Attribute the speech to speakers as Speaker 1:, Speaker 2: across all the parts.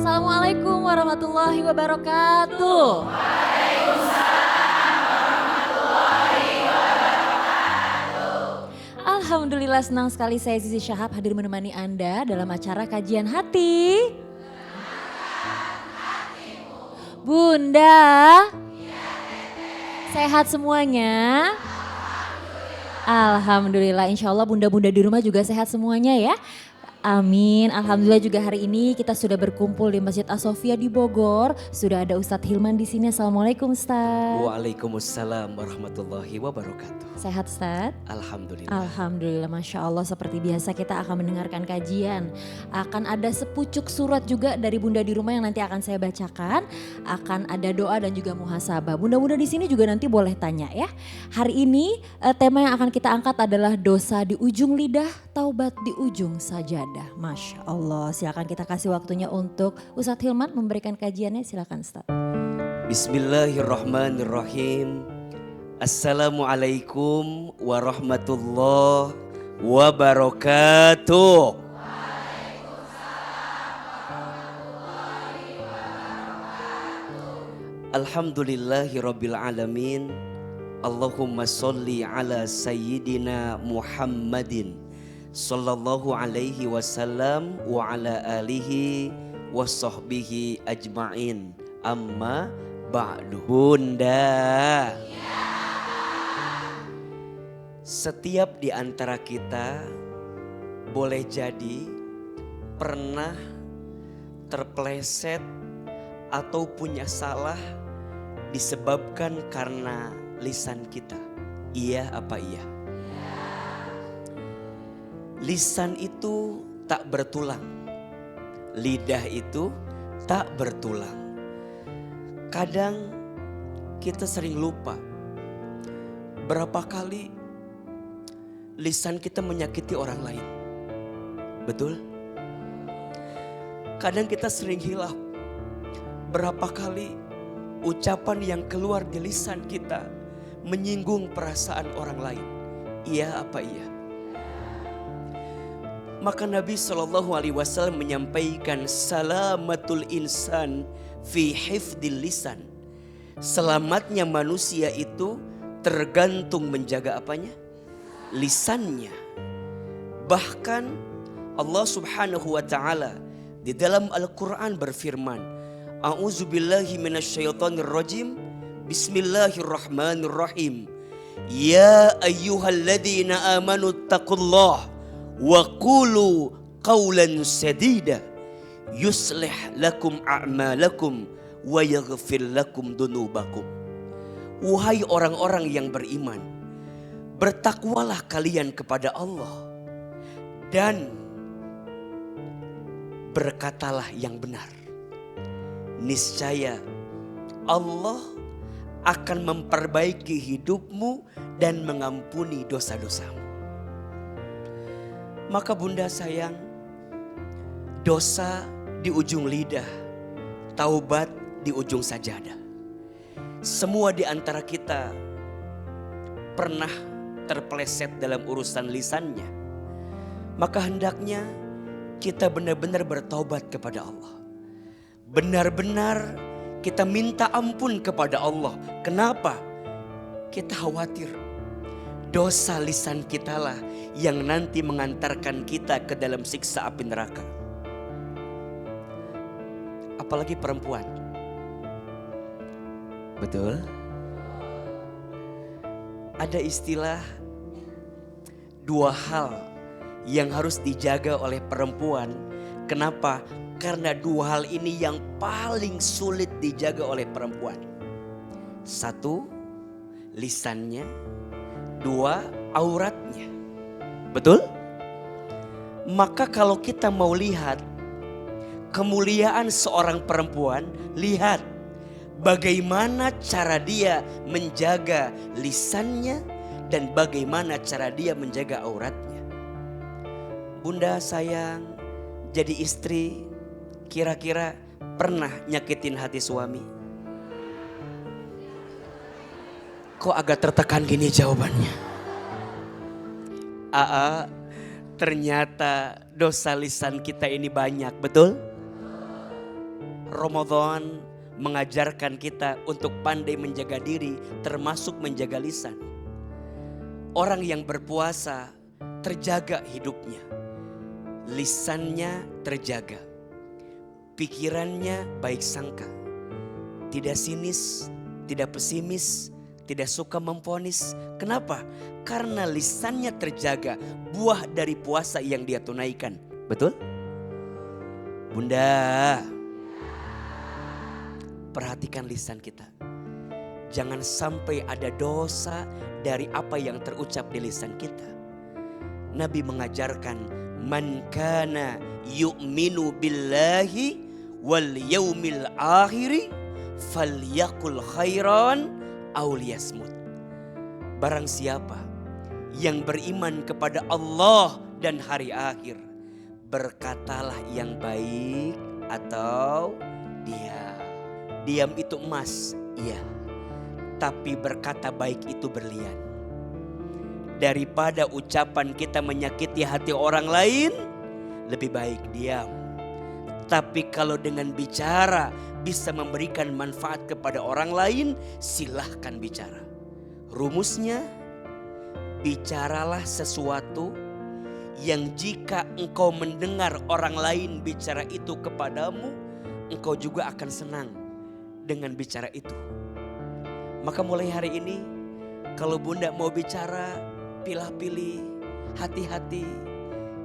Speaker 1: Assalamualaikum warahmatullahi wabarakatuh. Alhamdulillah senang sekali saya Zizi Syahab hadir menemani Anda dalam acara kajian hati. Bunda, sehat semuanya? Alhamdulillah, insya Allah bunda-bunda di rumah juga sehat semuanya ya. Amin, alhamdulillah juga hari ini kita sudah berkumpul di Masjid As-Sofia di Bogor. Sudah ada Ustadz Hilman di sini. Assalamualaikum Ustadz.
Speaker 2: Waalaikumsalam warahmatullahi wabarakatuh.
Speaker 1: Sehat Ustadz?
Speaker 2: Alhamdulillah.
Speaker 1: Alhamdulillah, Masya Allah, seperti biasa kita akan mendengarkan kajian. Akan ada sepucuk surat juga dari bunda di rumah yang nanti akan saya bacakan. Akan ada doa dan juga muhasabah. Bunda-bunda di sini juga nanti boleh tanya ya. Hari ini tema yang akan kita angkat adalah dosa di ujung lidah, taubat di ujung sajadah. Masya Allah, silakan kita kasih waktunya untuk Ustadz Hilman memberikan kajiannya, silakan Ustadz.
Speaker 2: Bismillahirrahmanirrahim. Assalamualaikum warahmatullahi wabarakatuh. Alhamdulillahirabbil alamin. Allahumma sholli ala sayyidina Muhammadin sallallahu alaihi wasallam wa ala alihi wa sahbihi ajma'in. Amma ba'du. Bunda, setiap di antara kita boleh jadi pernah terpleset atau punya salah disebabkan karena lisan kita. Iya apa iya? Lisan itu tak bertulang. Lidah itu tak bertulang. Kadang kita sering lupa berapa kali lisan kita menyakiti orang lain. Betul? Kadang kita sering hilaf berapa kali ucapan yang keluar di lisan kita menyinggung perasaan orang lain. Iya apa iya? Maka Nabi SAW menyampaikan salamatul insan fi hifdil lisan. Selamatnya manusia itu tergantung menjaga apanya? Lisannya. Bahkan Allah Subhanahu wa taala di dalam Al-Qur'an berfirman, A'udzubillahi minasyaitonirrajim. Bismillahirrahmanirrahim. Ya ayyuhalladzina amanu taqullaha wa qulu qawlan sadida yuslih lakum a'malakum wa yaghfir lakum dunubakum. Wahai orang-orang yang beriman, bertakwalah kalian kepada Allah dan berkatalah yang benar. Niscaya Allah akan memperbaiki hidupmu dan mengampuni dosa-dosamu. Maka bunda sayang, dosa di ujung lidah, taubat di ujung sajadah. Semua di antara kita pernah terpeleset dalam urusan lisannya. Maka hendaknya kita benar-benar bertaubat kepada Allah. Benar-benar kita minta ampun kepada Allah. Kenapa? Kita khawatir dosa lisan kitalah yang nanti mengantarkan kita ke dalam siksa api neraka. Apalagi perempuan. Betul? Ada istilah dua hal yang harus dijaga oleh perempuan. Kenapa? Karena dua hal ini yang paling sulit dijaga oleh perempuan. Satu, lisannya. Dua, auratnya. Betul? Maka kalau kita mau lihat kemuliaan seorang perempuan, lihat bagaimana cara dia menjaga lisannya dan bagaimana cara dia menjaga auratnya. Bunda sayang, jadi istri kira-kira pernah nyakitin hati suami? Kok agak tertekan gini jawabannya? Ternyata dosa lisan kita ini banyak, betul? Ramadan mengajarkan kita untuk pandai menjaga diri, termasuk menjaga lisan. Orang yang berpuasa terjaga hidupnya, lisannya terjaga, pikirannya baik sangka, tidak sinis, tidak pesimis, tidak suka memvonis. Kenapa? Karena lisannya terjaga, buah dari puasa yang dia tunaikan. Betul? Bunda, perhatikan lisan kita. Jangan sampai ada dosa dari apa yang terucap di lisan kita. Nabi mengajarkan, man kana yu'minu billahi wal yaumil akhiri falyakul khairan aw liyasmut. Barang siapa yang beriman kepada Allah dan hari akhir, berkatalah yang baik atau diam. Diam itu emas, iya. Tapi berkata baik itu berlian. Daripada ucapan kita menyakiti hati orang lain, lebih baik diam. Tapi kalau dengan bicara bisa memberikan manfaat kepada orang lain, silahkan bicara. Rumusnya, bicaralah sesuatu yang jika engkau mendengar orang lain bicara itu kepadamu, engkau juga akan senang dengan bicara itu. Maka mulai hari ini, kalau bunda mau bicara, pilih-pilih, hati-hati.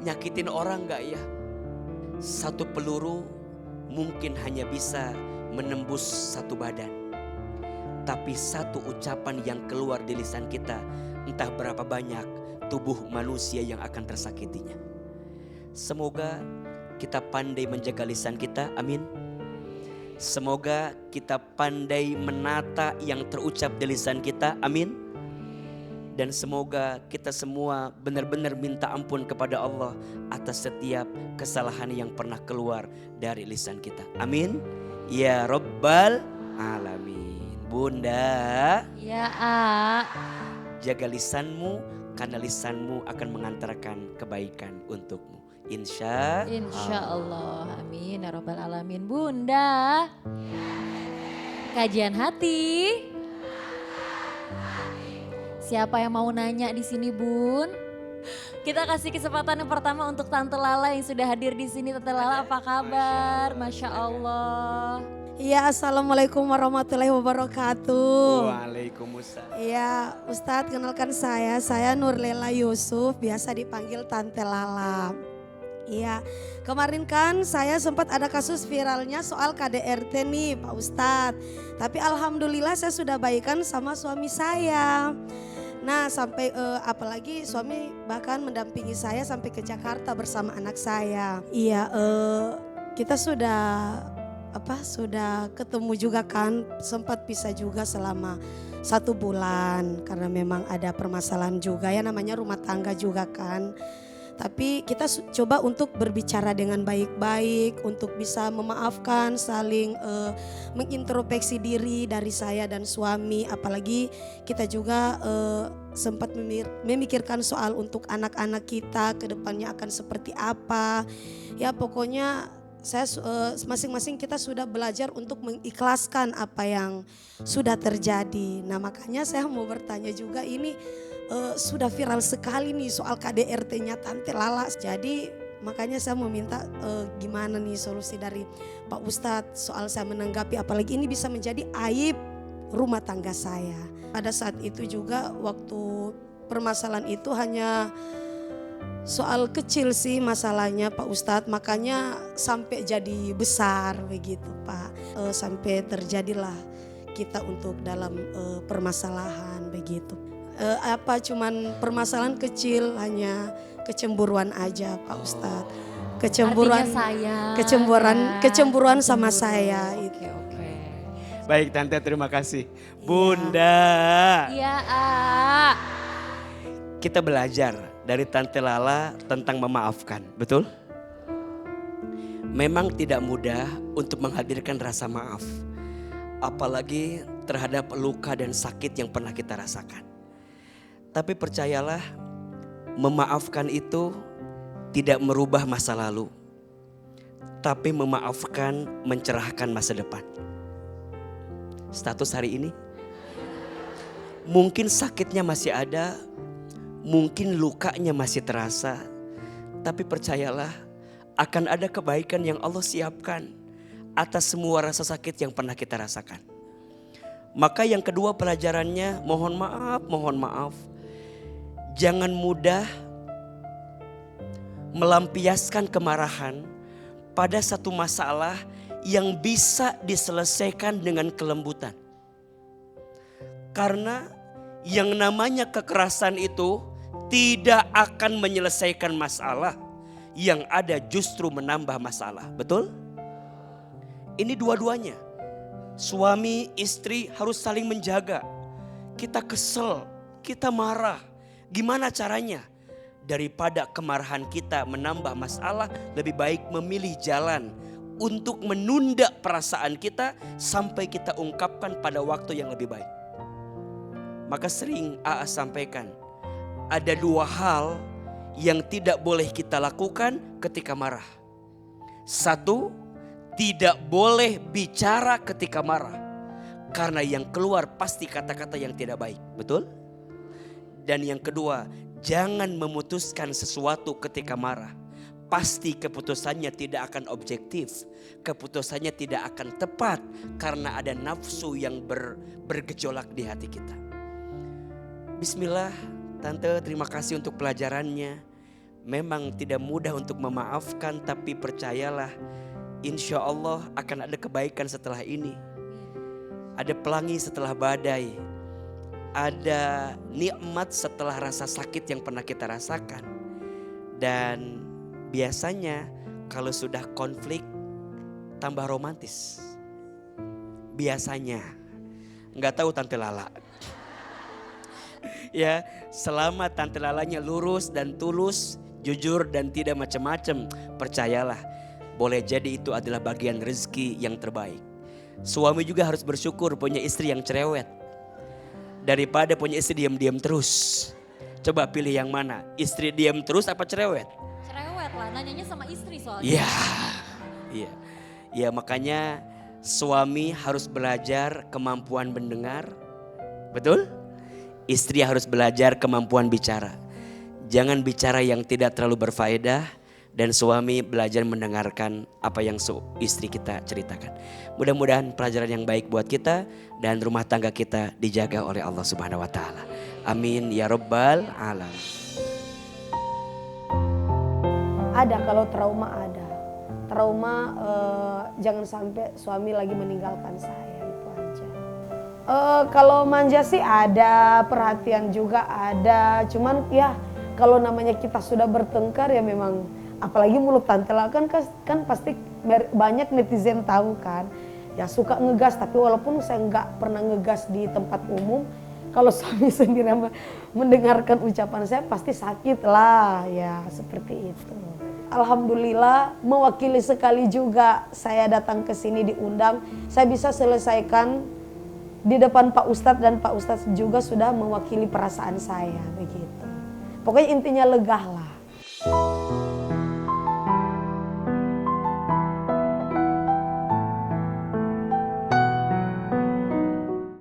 Speaker 2: Nyakitin orang gak ya? Satu peluru mungkin hanya bisa menembus satu badan. Tapi satu ucapan yang keluar di lisan kita, entah berapa banyak tubuh manusia yang akan tersakitinya. Semoga kita pandai menjaga lisan kita, amin. Semoga kita pandai menata yang terucap di lisan kita, amin. Dan semoga kita semua benar-benar minta ampun kepada Allah atas setiap kesalahan yang pernah keluar dari lisan kita, amin. Ya Rabbal Alamin. Bunda,
Speaker 1: Ya,
Speaker 2: jaga lisanmu, karena lisanmu akan mengantarkan kebaikan untukmu. Insya
Speaker 1: Allah. Amin ya Rabbal Alamin. Bunda, kajian hati. Siapa yang mau nanya di sini, Bun? Kita kasih kesempatan yang pertama untuk Tante Lala yang sudah hadir di sini. Tante Lala, apa kabar? Masya Allah.
Speaker 3: Iya, assalamualaikum warahmatullahi wabarakatuh.
Speaker 2: Waalaikumsalam.
Speaker 3: Iya, Ustadz, kenalkan saya Nurlela Yusuf, biasa dipanggil Tante Lala. Iya, kemarin kan saya sempat ada kasus viralnya soal KDRT nih Pak Ustadz. Tapi alhamdulillah saya sudah baikan sama suami saya. Nah sampai apalagi suami bahkan mendampingi saya sampai ke Jakarta bersama anak saya. Iya, kita sudah ketemu juga kan, sempat pisah juga selama 1 bulan karena memang ada permasalahan juga ya, namanya rumah tangga juga kan. Tapi kita coba untuk berbicara dengan baik-baik, untuk bisa memaafkan, saling mengintrospeksi diri dari saya dan suami. Apalagi kita juga sempat memikirkan soal untuk anak-anak kita ke depannya akan seperti apa. Ya pokoknya saya masing-masing kita sudah belajar untuk mengikhlaskan apa yang sudah terjadi. Nah makanya saya mau bertanya juga, ini sudah viral sekali nih soal KDRT-nya Tante Lala. Jadi makanya saya mau minta gimana nih solusi dari Pak Ustadz soal saya menanggapi, apalagi ini bisa menjadi aib rumah tangga saya. Pada saat itu juga waktu permasalahan itu hanya soal kecil sih masalahnya Pak Ustadz, makanya sampai jadi besar begitu Pak. Sampai terjadilah kita untuk dalam permasalahan begitu. Cuman permasalahan kecil, hanya kecemburuan aja Pak Ustadz. Kecemburuan sama saya itu.
Speaker 1: Oke.
Speaker 2: Baik Tante, terima kasih. Bunda,
Speaker 1: Iya,
Speaker 2: kita belajar dari Tante Lala tentang memaafkan, betul? Memang tidak mudah untuk menghadirkan rasa maaf, apalagi terhadap luka dan sakit yang pernah kita rasakan. Tapi percayalah, memaafkan itu tidak merubah masa lalu, tapi memaafkan mencerahkan masa depan. Status hari ini, mungkin sakitnya masih ada, mungkin lukanya masih terasa, tapi percayalah akan ada kebaikan yang Allah siapkan atas semua rasa sakit yang pernah kita rasakan. Maka yang kedua pelajarannya, mohon maaf. Jangan mudah melampiaskan kemarahan pada satu masalah yang bisa diselesaikan dengan kelembutan. Karena yang namanya kekerasan itu tidak akan menyelesaikan masalah, yang ada justru menambah masalah. Betul? Ini dua-duanya. Suami istri harus saling menjaga. Kita kesel, kita marah. Gimana caranya? Daripada kemarahan kita menambah masalah, lebih baik memilih jalan untuk menunda perasaan kita sampai kita ungkapkan pada waktu yang lebih baik. Maka sering AA sampaikan, ada dua hal yang tidak boleh kita lakukan ketika marah. Satu, tidak boleh bicara ketika marah. Karena yang keluar pasti kata-kata yang tidak baik. Betul? Dan yang kedua, jangan memutuskan sesuatu ketika marah. Pasti keputusannya tidak akan objektif. Keputusannya tidak akan tepat. Karena ada nafsu yang bergejolak di hati kita. Bismillah, Tante, terima kasih untuk pelajarannya. Memang tidak mudah untuk memaafkan, tapi percayalah, insya Allah akan ada kebaikan setelah ini. Ada pelangi setelah badai. Ada nikmat setelah rasa sakit yang pernah kita rasakan. Dan biasanya kalau sudah konflik tambah romantis. Biasanya. Nggak tahu Tante Lala. Ya, selama Tante Lalanya lurus dan tulus, jujur dan tidak macam-macam, percayalah, boleh jadi itu adalah bagian rezeki yang terbaik. Suami juga harus bersyukur punya istri yang cerewet. Daripada punya istri diam-diam terus. Coba pilih yang mana? Istri diam terus apa cerewet?
Speaker 1: Cerewet lah, nanyanya sama istri soalnya.
Speaker 2: Iya. Ya makanya suami harus belajar kemampuan mendengar. Betul? Istri harus belajar kemampuan bicara. Jangan bicara yang tidak terlalu berfaedah. Dan suami belajar mendengarkan apa yang istri kita ceritakan. Mudah-mudahan pelajaran yang baik buat kita dan rumah tangga kita dijaga oleh Allah Subhanahu wa taala. Amin ya rabbal alamin.
Speaker 3: Ada kalau trauma ada. Trauma jangan sampai suami lagi meninggalkan saya, itu aja. Kalau manja sih ada, perhatian juga ada. Cuman ya kalau namanya kita sudah bertengkar ya memang, apalagi mulut Tante Lala kan pasti banyak netizen tahu kan. Ya suka ngegas, tapi walaupun saya nggak pernah ngegas di tempat umum, kalau suami sendiri mendengarkan ucapan saya pasti sakit lah, ya seperti itu. Alhamdulillah mewakili sekali juga saya datang ke sini diundang, saya bisa selesaikan di depan Pak Ustadz dan Pak Ustadz juga sudah mewakili perasaan saya begitu. Pokoknya intinya lega lah.